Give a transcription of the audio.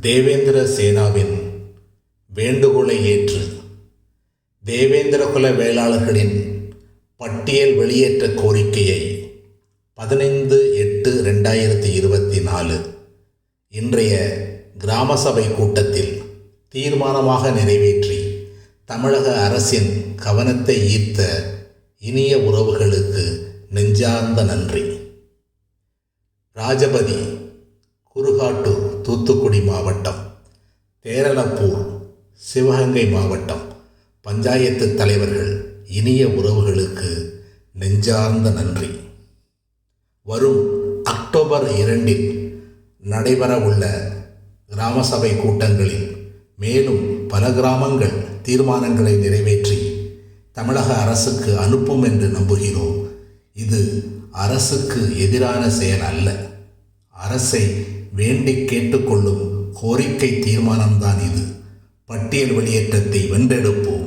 தேவேந்திர சேனாவின் வேண்டுகோளை ஏற்று தேவேந்திரகுல வேளாளர்களின் பட்டியல் வெளியேற்ற கோரிக்கையை 15/8/2024 இன்றைய கிராம சபை கூட்டத்தில் தீர்மானமாக நிறைவேற்றி தமிழக அரசின் கவனத்தை ஈர்த்த இனிய உறவுகளுக்கு நெஞ்சார்ந்த நன்றி. ராஜபதி, குருகாட்டூர் தூத்துக்குடி மாவட்டம், தேரளப்பூர் சிவகங்கை மாவட்டம் பஞ்சாயத்து தலைவர்கள் இனிய உறவுகளுக்கு நெஞ்சார்ந்த நன்றி. வரும் அக்டோபர் 2 நடைபெறவுள்ள கிராம சபை கூட்டங்களில் மேலும் பல கிராமங்கள் தீர்மானங்களை நிறைவேற்றி தமிழக அரசுக்கு அனுப்பும் என்று நம்புகிறோம். இது அரசுக்கு எதிரான செயல் அல்ல, அரசை வேண்டி கேட்டுக்கொள்ளும் கோரிக்கை தீர்மானம்தான் இது. பட்டியல் வெளியேற்றத்தை வென்றெடுப்போம்.